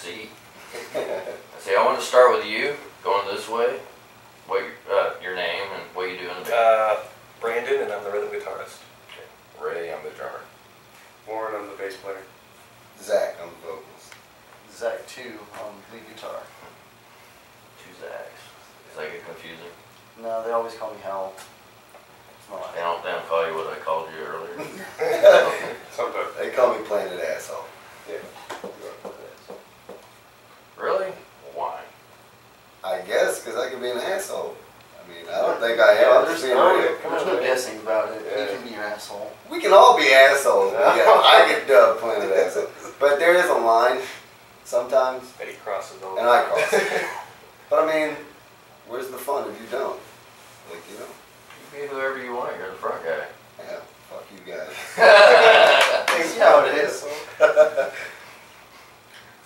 See, I want to start with you, going this way. What your name and what you do in the band? Brandon, and I'm the rhythm guitarist. Okay. Ray, I'm the drummer. Warren, I'm the bass player. Zach, I'm the vocals. Zach too, on lead guitar. Two Zachs. Does that get confusing? No, they always call me Hal. It's my last They don't call you what I called you earlier. Sometimes. They call me Planet Asshole. Yeah. Really? Why? I guess because I can be an asshole. I mean, I don't think I am. I'm just being real. There's no guessing about it. Yeah. You can be your asshole. We can all be assholes. But yeah, I get dubbed Planet Asshole. But there is a line sometimes, That he crosses over. and I cross it. But I mean, where's the fun if you don't? Like, you know? You be whoever you want. You're the front guy. Yeah, fuck you guys. See how it is.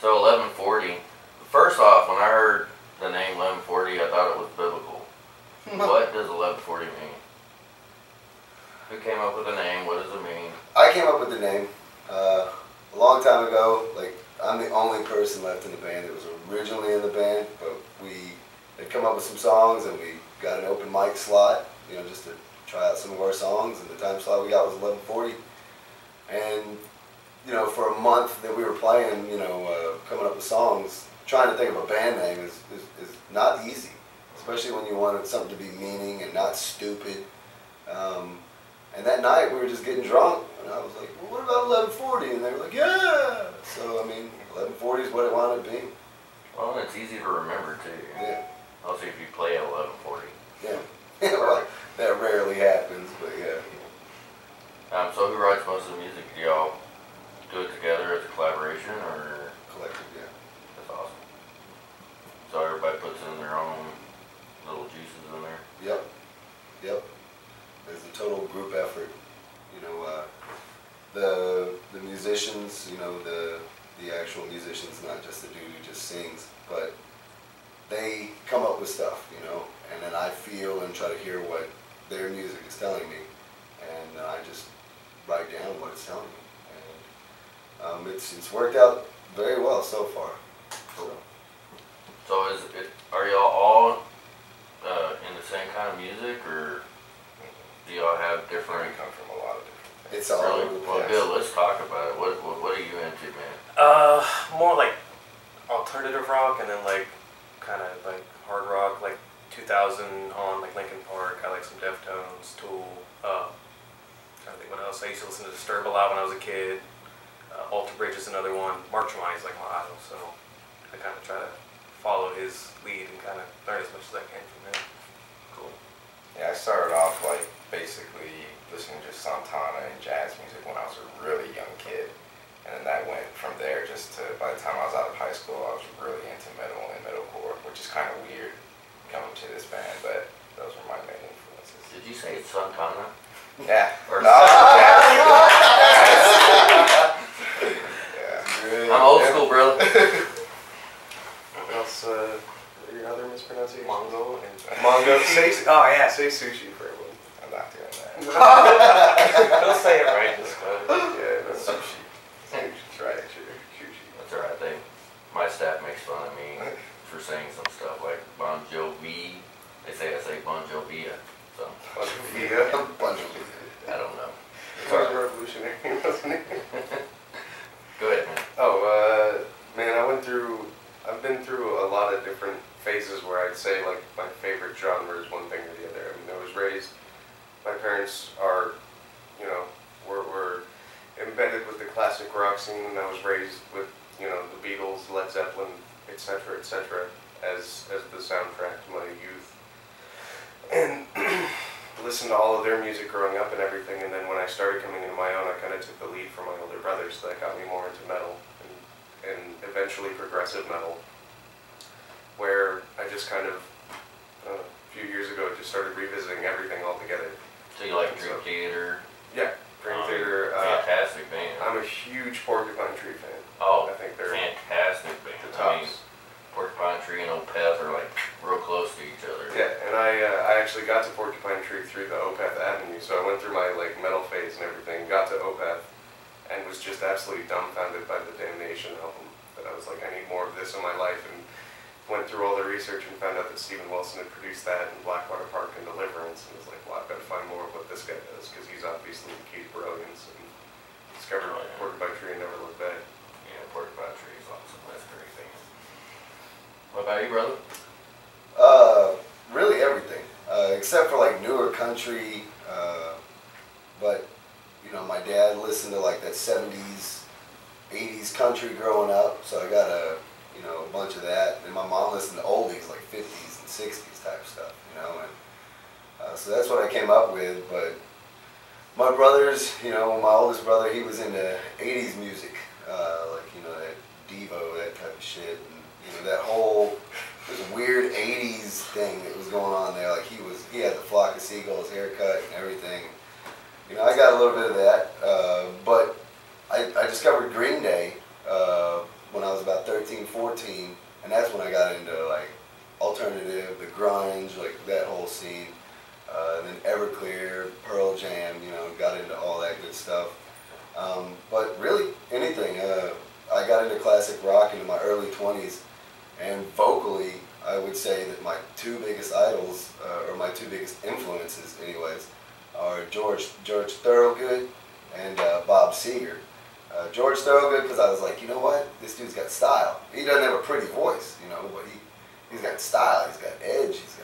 So 1140. First off, when I heard the name 1140, I thought it was biblical. What does 1140 mean? Who came up with the name? What does it mean? I came up with the name a long time ago. Like, I'm the only person left in the band that was originally in the band, but we had come up with some songs and we got an open mic slot, you know, just to try out some of our songs, and the time slot we got was 1140. And, you know, for a month that we were playing, you know, coming up with songs, trying to think of a band name is not easy, especially when you wanted something to be meaning and not stupid. And that night we were just getting drunk, and I was like, well, what about 1140? And they were like, yeah! So, I mean, 1140 is what it wound up being. Well, and it's easy to remember, too. Yeah. Also, if you play at 1140. Yeah. Well, that rarely happens, but yeah. So who writes most of the music? Do y'all do it together as a collaboration, or? Collective, yeah. That's awesome. So everybody puts in their own little juices in there? Yep. Yep. It's a total group effort. You know, the musicians, you know, the actual musicians, not just the dude who just sings, but they come up with stuff, you know, and then I feel and try to hear what their music is telling me, and I just write down what it's telling me, and it's worked out very well so far. So are y'all all in the same kind of music, or do y'all have different? We come from a lot of different things. It's all Really? over the Well, place. Bill, let's talk about it. What are you into, man? More like alternative rock, and then like kind of like hard rock, like 2000 on, like Linkin Park. I like some Deftones, Tool. Trying to think what else. I used to listen to Disturbed a lot when I was a kid. Alter Bridge is another one. March of Mine is like my idol, so I kind of try to follow his lead and kind of learn as much as I can from him. Cool. Yeah, I started off like basically listening to Santana and jazz music when I was a really young kid. And then that went from there just to, by the time I was out of high school, I was really into metal and metalcore, which is kind of weird coming to this band, but those were my main influences. Did you say it's Santana? Yeah. Or No. Good. I'm old school, brother. What else? Your other mispronunciation? Mongo and Mongo. Say sushi for everyone. I'm not doing that. he'll say it right this time. Yeah, that's sushi. Try it, sushi. That's alright. My staff makes fun of me for saying some stuff like Bon Jovi. I say Bon Jovia. So Yeah. A bunch of I don't know. It was revolutionary, wasn't it? Go ahead, man. Oh, man, I've been through a lot of different phases where I'd say like my favorite genre is one thing or the other. I mean, I was raised, my parents are, you know, were embedded with the classic rock scene, and I was raised with, you know, the Beatles, Led Zeppelin, etc., as the soundtrack to my youth. And listened to all of their music growing up and everything, and then when I started coming into my own, I kind of took the lead from my older brothers. So that got me more into metal, and eventually progressive metal, where I just kind of, a few years ago, just started revisiting everything altogether. So you like Dream Theater? Yeah, Dream Theater. Fantastic band. I'm a huge Porcupine Tree fan. Oh, I think they're fantastic band. the I mean, tops. Porcupine Tree and Opeth are like real close to each other. Yeah, and I actually got to Porcupine Tree through the Opeth Avenue, so I went through my like metal phase and everything, got to Opeth, and was just absolutely dumbfounded by the Damnation album that I I was like, I need more of this in my life, and went through all the research and found out that Steven Wilson had produced that in Blackwater Park and Deliverance, and was like, well, I've got to find more of what this guy does, because he's obviously the key to brilliance, and discovered Ported by Tree and Never Looked Back. Yeah, Ported by Tree is awesome. That's a great thing. What about you, brother? Really everything, except for like newer country. But you know, my dad listened to like that 70s, 80s country growing up, so I got a bunch of that. And my mom listened to oldies like 50s and 60s type stuff, and so that's what I came up with. But my brothers, my oldest brother, he was into 80s music, like that Devo, that type of shit, and that whole this weird 80s thing that was going on there. Like he had the Flock of Seagulls haircut and everything. I got a little bit of that, but I discovered Green Day when I was about 13, 14, and that's when I got into like alternative, the grunge, like that whole scene. And then Everclear, Pearl Jam, got into all that good stuff. But really anything. I got into classic rock into my early 20s. And vocally, I would say that my two biggest idols, or my two biggest influences anyways, are George Thorogood and Bob Seger. George Thorogood, because I was like, you know what, this dude's got style. He doesn't have a pretty voice, but he's got style, he's got edge, he's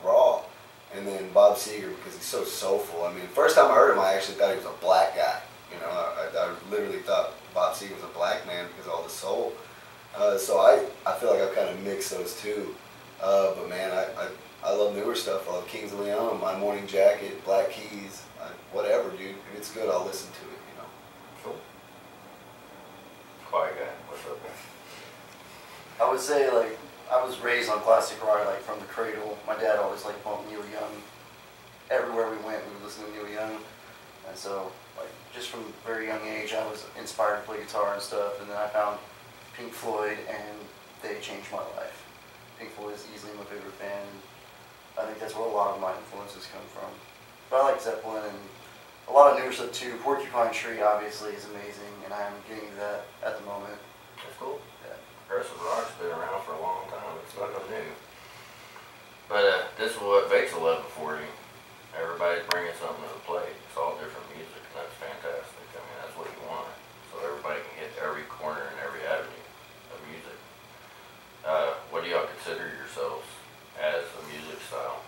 raw. And then Bob Seger, because he's so soulful. I mean, first time I heard him, I actually thought he was a black guy. I literally thought Bob Seger was a black man because of all the soul. So I feel like I've kind of mixed those two. But man, I love newer stuff. I love Kings of Leon, My Morning Jacket, Black Keys, whatever, dude. If it's good, I'll listen to it, Cool. Quiet guy, what's up? I would say, like, I was raised on classic rock, like, from the cradle. My dad always, like, bumped Neil Young. Everywhere we went, we would listen to Neil Young. And so, like, just from a very young age, I was inspired to play guitar and stuff. And then I found Pink Floyd, and they changed my life. Pink Floyd is easily my favorite band. I think that's where a lot of my influences come from. But I like Zeppelin and a lot of newer stuff too. Porcupine Tree obviously is amazing, and I am getting to that at the moment. That's cool. Yeah. Progressive rock's been around for a long time. It's nothing new. But this is what makes 1140. Everybody's bringing something to the plate. It's all different music, and that's fantastic. I mean, that's what you want. So everybody can hit every corner and every avenue of music. What do y'all consider yourselves as a music style?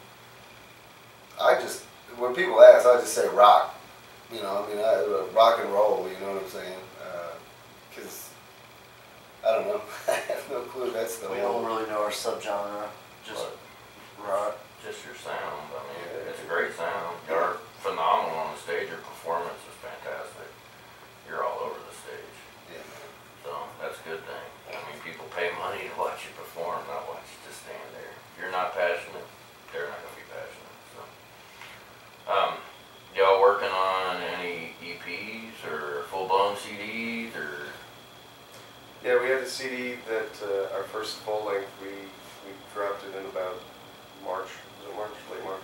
when people ask, I just say rock. Rock and roll, you know what I'm saying? Because, I don't know, I have no clue. That's the We don't really know our subgenre, just rock. Just your sound. I mean, it's a great sound. You're phenomenal on the stage. Your performance is fantastic. You're all over the stage. Yeah, man. So that's a good thing. I mean, people pay money to watch you perform, not watch you just stand there. If you're not passionate, they're not going to be passionate. So, y'all working on any EPs or full-blown CDs or? Yeah, we had a CD that our first full length we dropped it in about March. Was it March? Late March,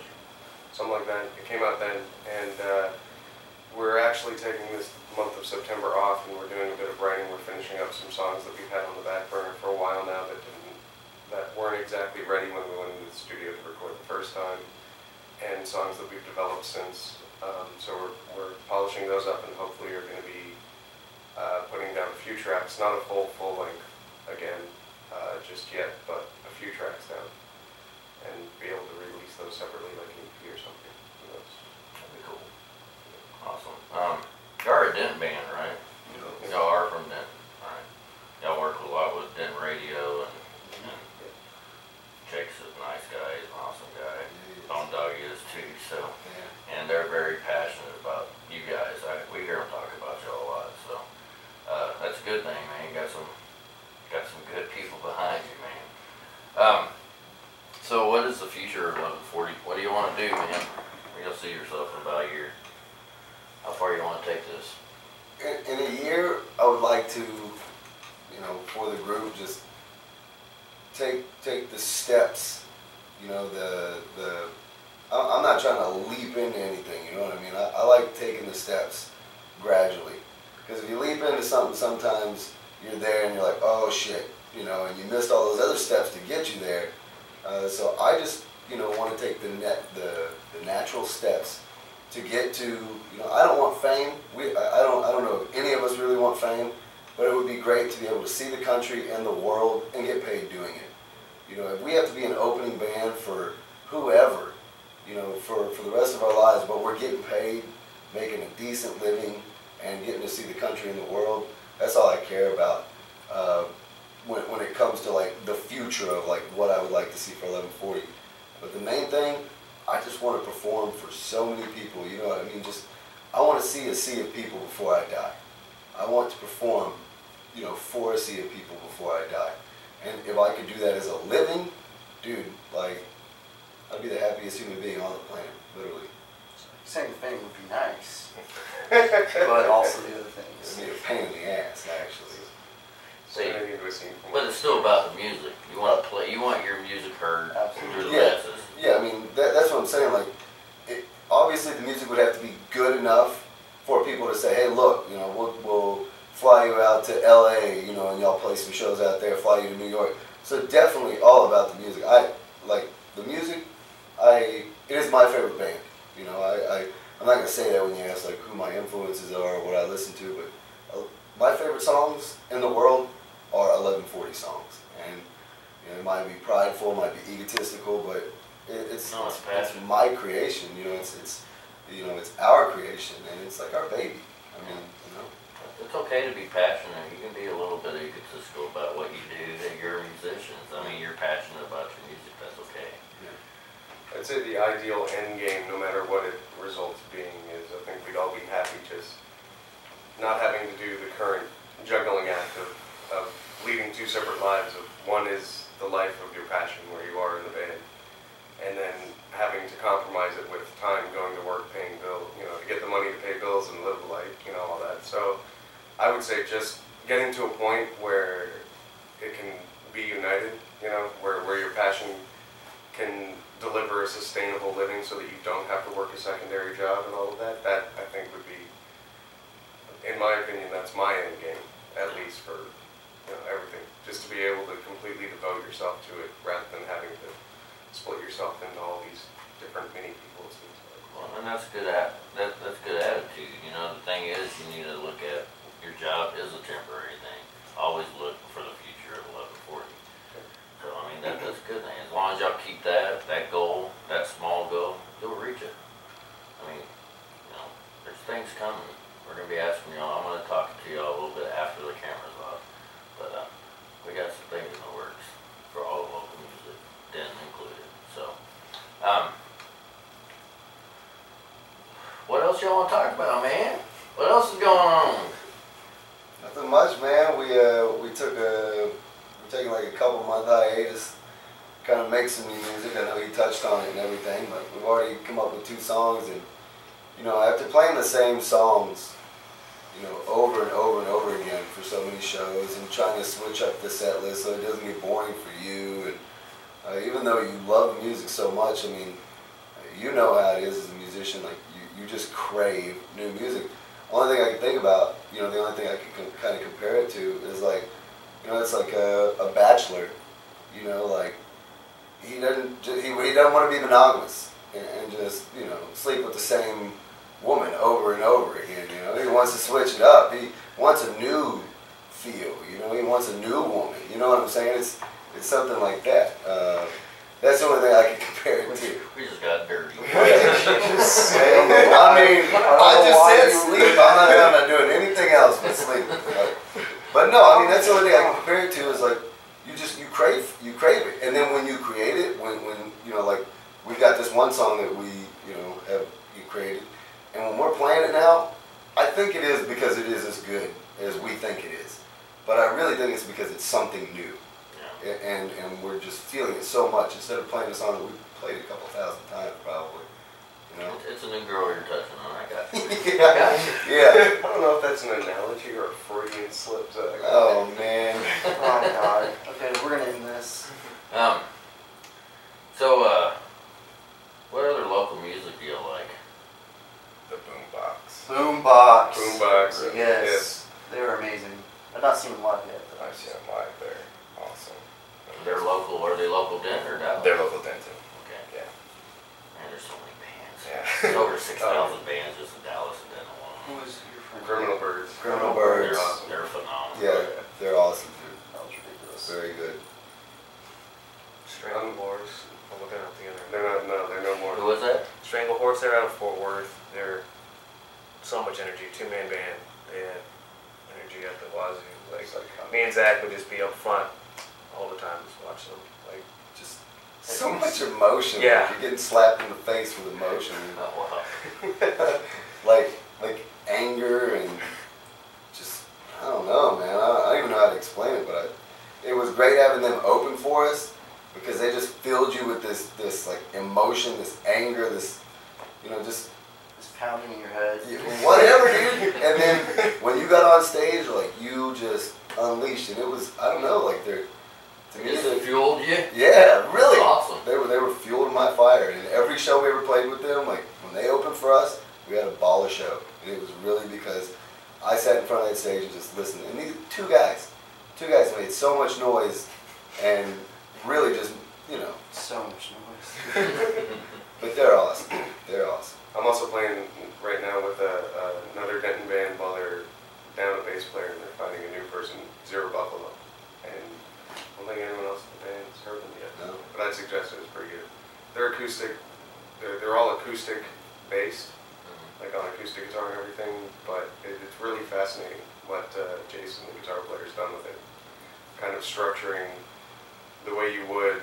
something like that. It came out then, and we're actually taking this month of September off, and we're doing a bit of writing. We're finishing up some songs that we've had on the back burner for a while now that weren't exactly ready when we went into the studio to record the first time, and songs that we've developed since. So we're polishing those up, and hopefully are going to be putting down a few tracks, not a full length again just yet, but a few tracks down, and be able to release those separately like an EP or something. Who knows? That'd be cool. Awesome. Y'all are a Denton band, right? Y'all are from Denton, right? Y'all work a lot with Denton Radio, and Jake's a nice guy, he's an awesome guy. Bone Dog is too, so. And they're very passionate about you guys. We hear them talk about y'all a lot, so. That's a good thing, man. You got some good people behind you, man. So what is the future of 1140? What do you want to do, man? Where you'll see yourself in about a year? How far you want to take this? In a year, I would like to, for the group, just take the steps. I'm not trying to leap into anything. You know what I mean? I like taking the steps gradually. Because if you leap into something, sometimes you're there and you're like, oh shit, you know, and you missed all those other steps to get you there. So I just, you know, want to take the natural steps to get to, you know, I don't want fame. I don't know if any of us really want fame, but it would be great to be able to see the country and the world and get paid doing it. You know, if we have to be an opening band for whoever, you know, for the rest of our lives, but we're getting paid, making a decent living, and getting to see the country and the world, that's all I care about when it comes to like the future of like what I would like to see for 1140. But the main thing, I just want to perform for so many people, you know what I mean? Just, I want to see a sea of people before I die. I want to perform, you know, for a sea of people before I die. And if I could do that as a living, dude, like, I'd be the happiest human being on the planet, literally. Saying the fame would be nice, but also the other things. It'd be a pain in the ass, actually. See, but it's still about the music. You want to play. You want your music heard through the masses. Yeah, I mean that's what I'm saying. Like, obviously the music would have to be good enough for people to say, hey, look, you know, we'll fly you out to L.A., you know, and y'all play some shows out there. Fly you to New York. So definitely all about the music. I like the music. It is my favorite band. You know, I'm not gonna say that when you ask like who my influences are or what I listen to, but my favorite songs in the world are 1140 songs, and you know, it might be prideful, it might be egotistical, but it's my creation. You know, it's our creation, and it's like our baby. I mean, you know, it's okay to be passionate. You can be a little bit egotistical about what you do. That you're musicians. I mean, you're passionate about your music. That's okay. I'd say the ideal end game, no matter what it results being, is I think we'd all be happy just not having to do the current juggling act of leading two separate lives. One is the life of your passion, where you are in the band, and then having to compromise it with time, going to work, paying bills, you know, to get the money to pay bills and live life, you know, all that. So I would say just getting to a point where it can be united, you know, where your passion can deliver a sustainable living so that you don't have to work a secondary job and all of that. That, I think, would be, in my opinion, that's my end game, at least for, you know, everything. Just to be able to completely devote yourself to it rather than having to split yourself into all these different mini people, it seems like. Well, and that's good. That's good attitude. You know, the thing is, you need to look at your job is a temporary thing. Always look for the future of 1140. So I mean, that's a good thing. As long as y'all keep that goal, that small goal, you'll reach it. I mean, you know, there's things coming. We're gonna be asking y'all. I'm gonna talk to y'all a little bit after the camera's off, but we got some things in the works for all the local music, Denton included. So, what else y'all want to talk about, man? What else is going on? nothing much, man. We're taking like a couple month hiatus, kind of make some new music. I know he touched on it and everything, but we've already come up with 2 songs, and you know, after playing the same songs, you know, over and over and over again for so many shows, and trying to switch up the set list so it doesn't get boring for you, and even though you love music so much, I mean, you know how it is as a musician, like you just crave new music. Only thing I can think about, you know, the only thing I can kind of compare it to is like, you know, it's like a bachelor, you know, like he doesn't want to be monogamous and just, you know, sleep with the same woman over and over again. You know, he wants to switch it up. He wants a new feel. You know, he wants a new woman. You know what I'm saying? It's something like that. That's the only thing I can compare it to. We just got dirty. I mean, I just said sleep. I'm not doing anything else but sleep. But no, I mean, that's the only thing I can compare it to is like, you crave it. And then when you create it, when you know, like, we've got this one song that we, you know, have created, and when we're playing it now, I think it is because it is as good as we think it is. But I really think it's because it's something new. And we're just feeling it so much. Instead of playing a song that we've played a couple thousand times, probably. You know? It's a new girl you're touching on. I got you. Yeah. I don't know if that's an analogy or a Freudian slip. Oh man. Oh God. Okay, we're gonna end this. What other local music do you like? The boombox. Boombox. Boombox. Yes. They were amazing. I've not seen them live yet. see them live. They're awesome. They're local. Are they local Denton or Dallas? They're local Denton. Okay. Yeah. Man, there's so many bands. Yeah. There's over 6,000 bands just in Dallas and Denton alone. Who was your friend? Criminal Birds. Criminal Birds. They're phenomenal. Yeah, they're awesome, dude. That was ridiculous. Very good. Strangle Horse. I'm looking up the internet. They're no more. Who was that? Strangle Horse, they're out of Fort Worth. They're so much energy. Two-man band. They had energy up the wazoo. Like, me and Zach would just be up front all the time, just watching them. Like, Just so much emotion. Yeah. Like, you're getting slapped in the face with emotion. Oh, wow. like anger and just, I don't know, man. I don't even know how to explain it, but it was great having them open for us because they just filled you with this like emotion, this anger, this, just Just pounding in your head. whatever, dude. And then when you got on stage, like, you just unleashed, and it was, I don't know, like, to It me, just they, fueled you? yeah, really. Awesome. They were fueling my fire, and every show we ever played with them, like, when they opened for us, we had a baller show, and it was really because I sat in front of that stage and just listened, and these two guys made so much noise, and really just, So much noise. but they're awesome. They're awesome. I'm also playing right now with another Denton band while they're down a bass player and they're finding a new person, Zero Buffalo. And I don't think anyone else in the band's heard them yet. No. But I'd suggest it. It's pretty good. They're acoustic. They're all acoustic based, like on acoustic guitar and everything. But it's really fascinating what Jason, the guitar player, has done with it. Kind of structuring the way you would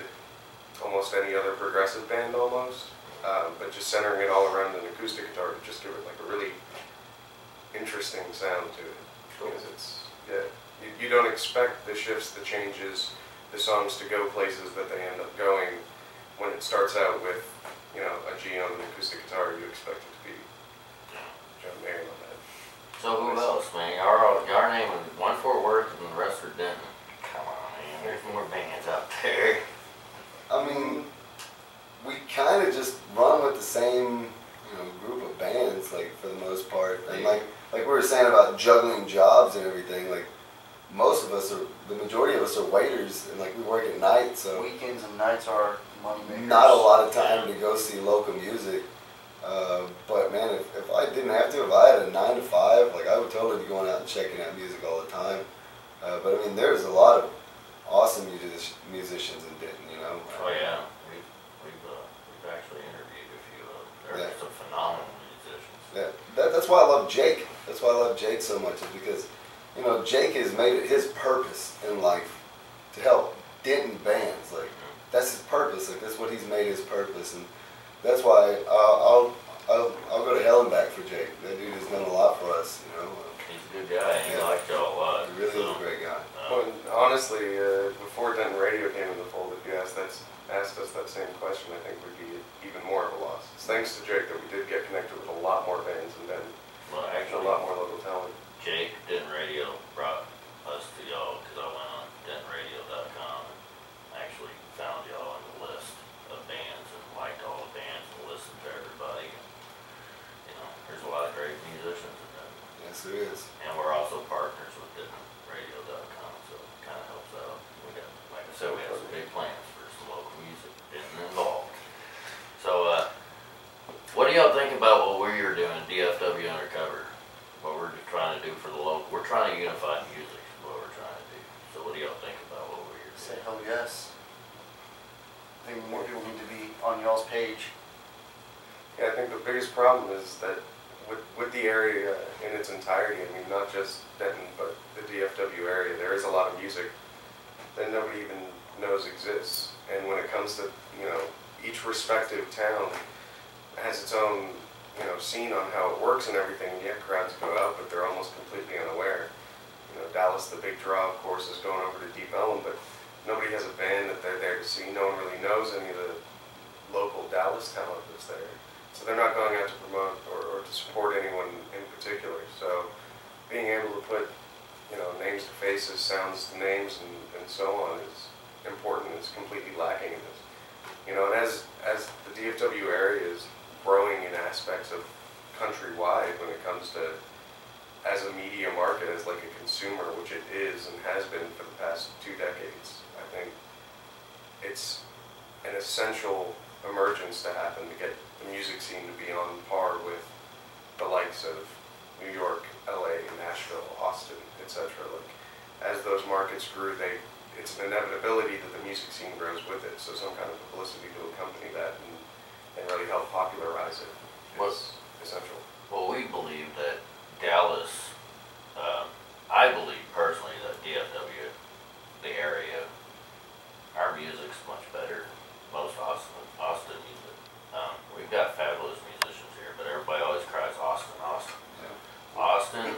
almost any other progressive band almost. But just centering it all around an acoustic guitar to just give it like a really interesting sound to it. Because you don't expect the shifts, the changes, the songs to go places that they end up going. When it starts out with, a G on an acoustic guitar, you expect it to be John Mayer on that. So who else, man? Our name is one Fort Worth and the rest are Denton. Come on, man. There's more bands out there. I mean, we kind of just run with the same, group of bands, like, for the most part. And like we were saying about juggling jobs and everything, like, the majority of us are waiters, and like we work at night, so Weekends and nights are money makers. not a lot of time to go see local music. But man, if I didn't have to, if I had a 9 to 5, like, I would totally be going out and checking out music all the time. But I mean, there's a lot of awesome musicians in Denton, Oh yeah, we've actually interviewed a few of them. They're Yeah. some phenomenal musicians. Yeah, that's why I love Jake. That's why I love Jake so much, is because, Jake has made it his purpose in life to help Denton bands. Like, that's his purpose. Like, that's what he's made his purpose, and that's why I'll go to hell and back for Jake. That dude has done a lot for us. He's a good guy. He Yeah. likes y'all a lot. He really is a great guy. Well, honestly, before Denton Radio came in the fold, if you asked us that same question, I think we'd be even more of a loss. It's thanks to Jake that we did get connected with a lot more bands in Denton, Well, and a actually, lot more local talent. Jake, Denton Radio brought us to y'all because I went on dentonradio.com and actually found y'all on the list of bands and liked all the bands and listened to everybody. There's a lot of great musicians in Denton. Yes, there is. And we're also partners with dentonradio.com, so it kind of helps out. We got, like I said, we have some big plans for some local music getting involved. So, what do y'all think about what we're doing, DFW Undercover? What we're trying to do for the local, we're trying to unify music is what we're trying to do. So what do y'all think about what we're Say doing? hell yes. I think more people need to be on y'all's page. Yeah, I think the biggest problem is that with the area in its entirety, I mean, not just Denton, but the DFW area, there is a lot of music that nobody even knows exists. And when it comes to, each respective town has its own, scene on how it works and everything, and yet crowds go out, but they're almost completely unaware. Dallas, the big draw, of course, is going over to Deep Ellum, but nobody has a band that they're there to see. No one really knows any of the local Dallas talent that's there. So they're not going out to promote or to support anyone in particular. So being able to put, names to faces, sounds to names, and so on is important. It's completely lacking in this. And as the DFW area is growing in aspects of countrywide when it comes to as a media market, as like a consumer, which it is and has been for the past 2 decades, I think it's an essential emergence to happen to get the music scene to be on par with the likes of New York, LA, Nashville, Austin, etc. Like, as those markets grew, it's an inevitability that the music scene grows with it. So some kind of publicity to accompany that and really help popularize it was essential. Well, we believe that Dallas, I believe personally that DFW, the area, our music's much better than most Austin music. We've got fabulous musicians here, but everybody always cries Austin, Austin. Yeah. Austin,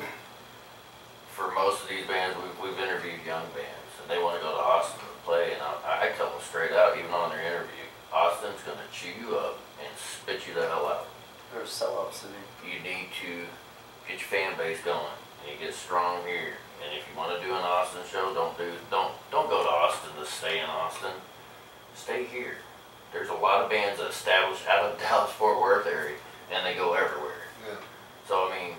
for most of these bands, we've interviewed young bands, and they want to go to Austin to play, and I tell them straight out, even on their interview, Austin's going to chew you up and spit you the hell out. They're a sellout city. You need to get your fan base going, and you get strong here. And if you want to do an Austin show, don't go to Austin to stay in Austin. Stay here. There's a lot of bands that establish out of Dallas-Fort Worth area, and they go everywhere. Yeah. So I mean,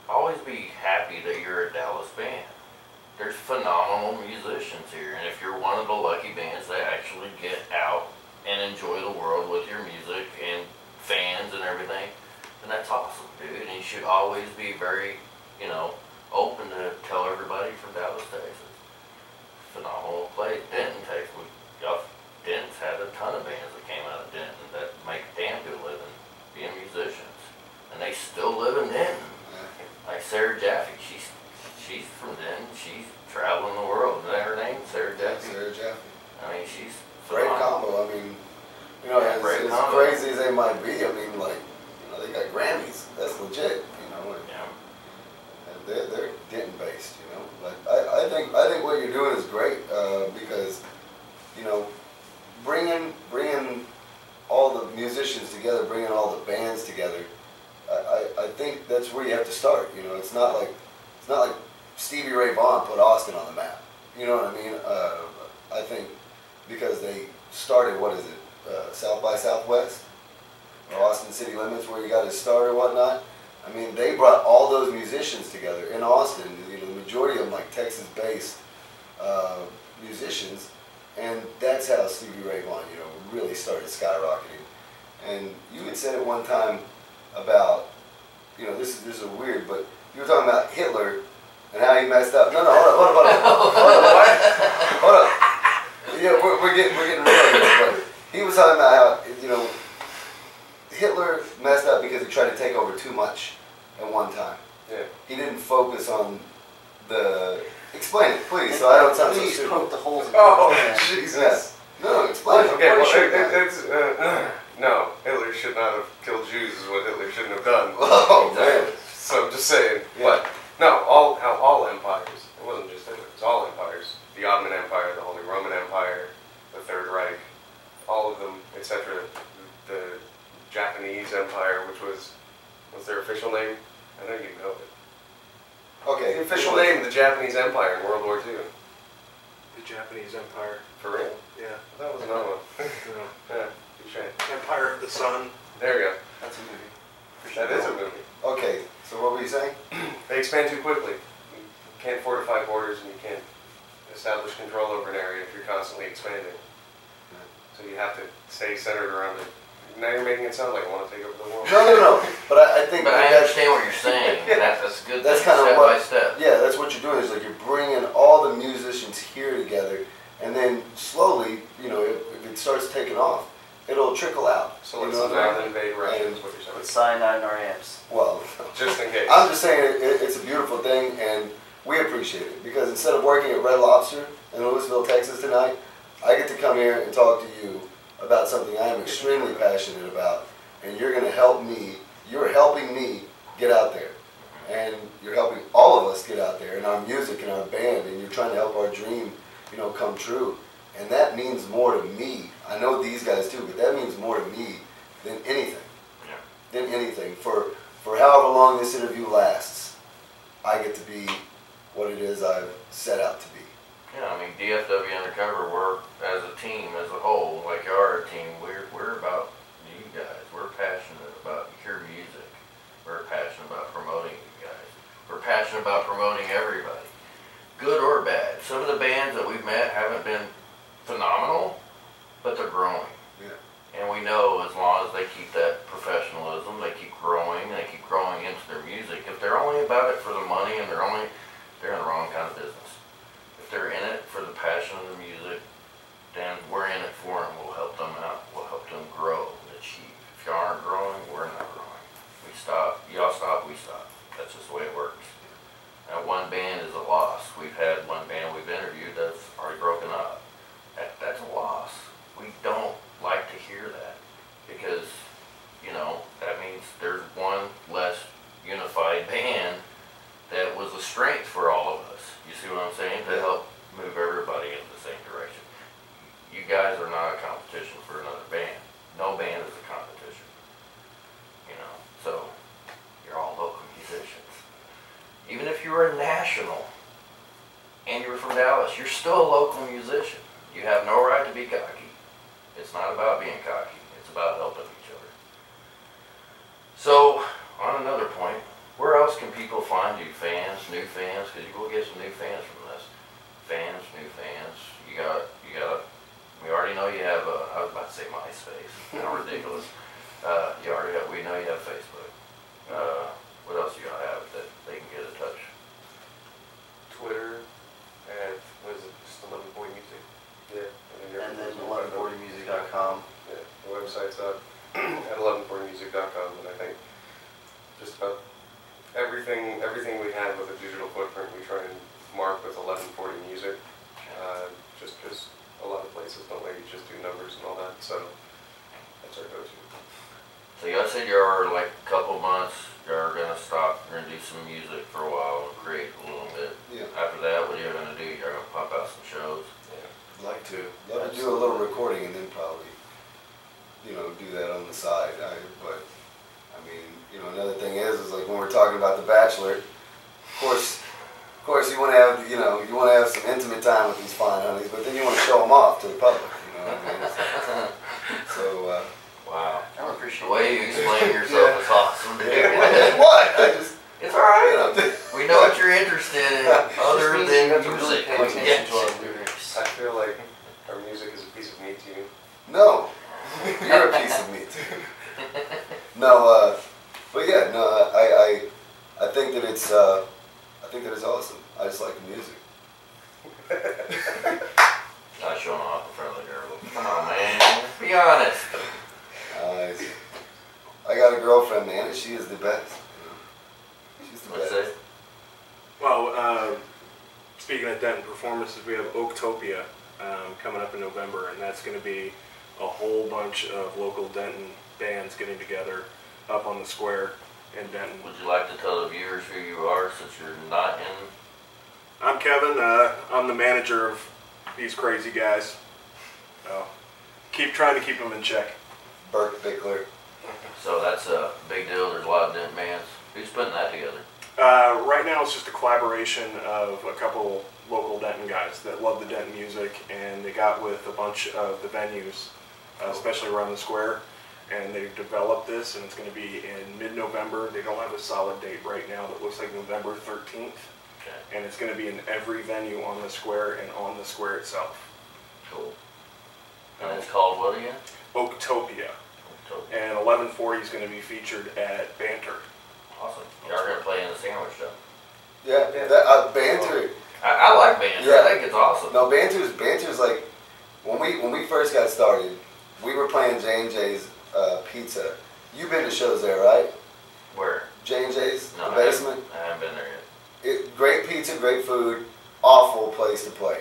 always be happy that you're a Dallas band. There's phenomenal musicians here, and if you're one of the lucky bands that actually get out and enjoy the world with your music and fans and everything, then that's awesome, dude. And you should always be very, open to tell everybody from Dallas, Texas. Phenomenal place. Denton, Texas. Denton's had a ton of bands that came out of Denton that make a damn good living being musicians, and they still live in Denton. Like Sarah Jaffe, she's from Denton. She's traveling the world. Is that her name? Sarah Jaffe? Sarah Jaffe. I mean, she's Great phenomenal. combo. I mean, Yeah, great as combo. crazy as they might be, I mean, like, they got Grammys. That's legit, and Yeah. they're Denton based, But I think what you're doing is great because, bringing all the musicians together, bringing all the bands together. I think that's where you have to start. It's not like Stevie Ray Vaughan put Austin on the map. You know what I mean? I think because they started, South by Southwest, or Austin City Limits, where you got to start or whatnot. I mean, they brought all those musicians together in Austin. The majority of them, like Texas-based musicians, and that's how Stevie Ray Vaughan, really started skyrocketing. And you had said at one time about, this is weird, but you were talking about Hitler and how he messed up. No, hold up. Yeah, we're getting real here, but he was talking about how, Hitler messed up because he tried to take over too much at one time. Yeah. He didn't focus on the... Explain it, please, so I don't sound so Please stupid. poke the holes in Oh, the Jesus. No, explain it. Okay, What well, should no, Hitler should not have killed Jews is what Hitler shouldn't have done. Oh, man. So I'm just saying. Yeah. But, no, all empires, it wasn't just Hitler, it's all empires. The Ottoman Empire, the Holy Roman Empire, the Third Reich, all of them, etc. The Japanese Empire, which was their official name? I know you know it. Okay. The official name of the Japanese Empire in World War II. The Japanese Empire. For real? Yeah. That was another one. Yeah. Yeah, touche. Empire of the Sun. There you go. That's a movie. That is a movie. Okay, so what were you saying? They expand too quickly. You can't fortify borders and you can't establish control over an area if you're constantly expanding. So you have to stay centered around it. Now you're making it sound like I want to take over the world. No. But I think But I that's, understand what you're saying. That's a good that's thing, kind of step what, by step. yeah, that's what you're doing, is like you're bringing all the musicians here together, and then slowly, if it starts taking off, it'll trickle out. So let's what I not mean? invade Russia is what you're Put saying. cyanide in our amps. Well, Just in case. I'm just saying it's a beautiful thing, and we appreciate it, because instead of working at Red Lobster in Louisville, Texas tonight, I get to come here and talk to you about something I am extremely passionate about, and you're going to help me, you're helping me get out there, and you're helping all of us get out there in our music and our band, and you're trying to help our dream, come true, and that means more to me. I know these guys too, but that means more to me than anything. Yeah. Than anything. For however long this interview lasts, I get to be what it is I've set out to be. Yeah, I mean, DFW Undercover, we're, as a team, as a whole, like you are a team, we're about you guys. We're passionate about your music. We're passionate about promoting you guys. We're passionate phenomenal, but they're growing. Yeah. And we know as long as they keep that professionalism, they keep growing into their music. If they're only about it for the money and they're in the wrong kind of business. If they're in it for the passion of the music, then we're in it for them. We'll help them out. We'll help them grow and achieve. If y'all aren't growing, we're not growing. We stop. Y'all stop, we stop. That's just the way it works. Now, one band is a loss. We've had one band we've interviewed that's already broken up. That's a loss. We don't like to hear that because, you know, that means there's one less unified band that was a strength for all of us. You see what I'm saying? To help move everybody in the same direction. You guys are not a competition for another band. No band is a competition. You know, so you're all local musicians. Even if you were a national and you were from Dallas, you're still a local musician. You have no right to be cocky. It's not about being cocky. It's about helping each other. So, on another point, where else can people find you? Fans, new fans? Because you will get some new fans from this. Fans, new fans. You got we already know you have, I was about to say MySpace. How ridiculous. We know you have Facebook. What else you gotta have that they can get in touch? Twitter at, what is it, just 1140 Music? Yeah. And then 1140music.com. Yeah, the website's up at 1140music.com, and I think just about everything we have with a digital footprint, we try and mark with 1140 Music, just because a lot of places don't let you just do numbers and all that, so that's our go-to. So you guys said you're like a couple months, you're gonna stop, you're gonna do some music for a while and create a little bit. Yeah. After that, what are you gonna do? You're gonna pump out some shows? I'd like to. Love to do a little recording and then probably, you know, do that on the side. But I mean, you know, another thing is like when we're talking about The Bachelor, of course you want to have, you know, you want to have some intimate time with these fine honeys, but then you want to show them off to the public, you know what I mean? So, Wow. I don't appreciate The way you explain yourself is awesome, dude. what? It's alright. You know, We know what you're interested in other Just means than you have to really music. pay attention Yeah. to our lyrics. I feel like our music is a piece of meat to you. no, you're a piece of meat. No, but yeah, no, I think that it's awesome. I just like the music. Not showing off in front of the girl. Come on, man. Be honest. I got a girlfriend, man, and she is the best. You know? She's the What's best. that? Well, speaking of Denton performances, we have Oaktopia coming up in November, and that's going to be a whole bunch of local Denton bands getting together up on the square in Denton. Would you like to tell the viewers who you are since you're not in? I'm Kevin. I'm the manager of these crazy guys. Keep trying to keep them in check. Burke Bickler. So that's a big deal. There's a lot of Denton bands. Who's putting that together? Right now it's just a collaboration of a couple local Denton guys that love the Denton music, and they got with a bunch of the venues, especially around the square, and they've developed this, and it's going to be in mid-November. They don't have a solid date right now, but it looks like November 13th, Okay. and it's going to be in every venue on the square and on the square itself. Cool. And it's called what again? Oaktopia. October. And 1140 is going to be featured at Banter. Awesome. Y'all are gonna play in the sandwich show. Yeah, banter. I like banter. Yeah. I think it's awesome. No, banter's like when we first got started, we were playing J&J's Pizza. You've been to shows there, right? Where? J&J's, No, the basement. I haven't been there yet. Great pizza, great food, awful place to play.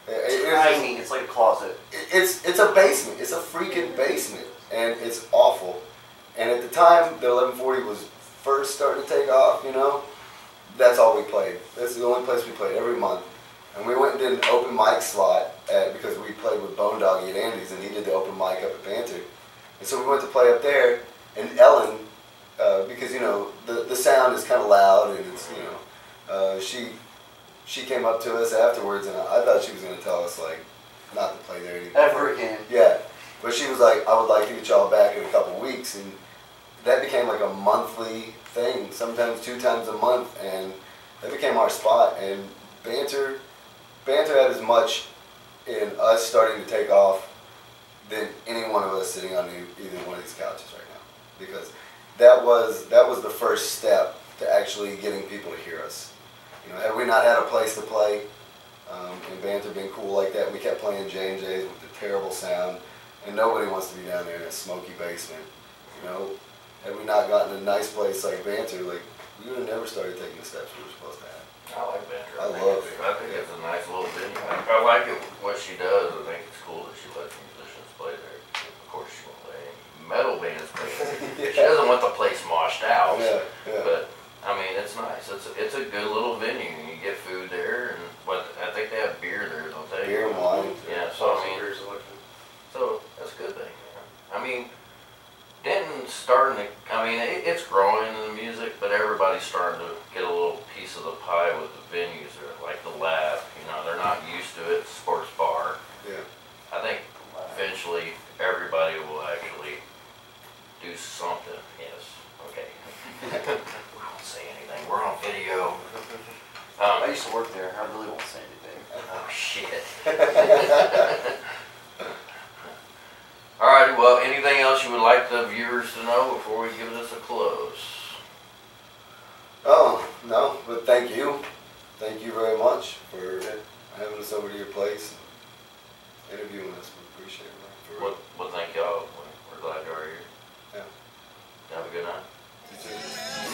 Tiny, it's like a closet. It's a basement. It's a freaking basement, and it's awful. And at the time, the 1140 was first starting to take off. You know, that's all we played. That's the only place we played every month. And we went and did an open mic slot because we played with Bone Doggy at Andy's, and he did the open mic up at Banter. And so we went to play up there, and Ellen, because you know the sound is kind of loud, and it's she came up to us afterwards, and I thought she was going to tell us like not to play there anymore. Ever again. Yeah, but she was like, I would like to get y'all back in a couple weeks, and that became like a monthly thing, sometimes 2 times a month, and that became our spot. And Banter had as much in us starting to take off than any one of us sitting on either one of these couches right now, because that was the first step to actually getting people to hear us. You know, had we not had a place to play, and Banter been cool like that, we kept playing J&J's with the terrible sound, and nobody wants to be down there in a smoky basement. You know, had we not gotten a nice place like Banter, like, we would have never started taking the steps we were supposed to have. I like Banter. I love it. I think it's a nice little venue. I like it, what she does. I think it's cool that she lets musicians play there. Of course, she won't let any metal bands play there. She doesn't want the place moshed out. Yeah, yeah. But, I mean, it's nice. It's a good little venue. You get food there, and I think they have beer there, don't they? Beer and wine. Yeah, so I mean, Beer selection. so that's a good thing. I mean, Denton's starting to, I mean, it's growing in the music, but everybody's starting to get a little piece of the pie with the venues, or like the Lab. You know, they're not used to it, sports bar. Yeah. I think eventually everybody will actually do something. Yes, okay. We won't say anything. We're on video. I used to work there. I really won't say anything. Oh, shit. Alrighty, well, anything else you would like the viewers to know before we give this a close? Oh, no, but thank you. Thank you very much for having us over to your place and interviewing us. We appreciate it. Well, thank y'all. We're glad you're here. Yeah. Have a good night. You too.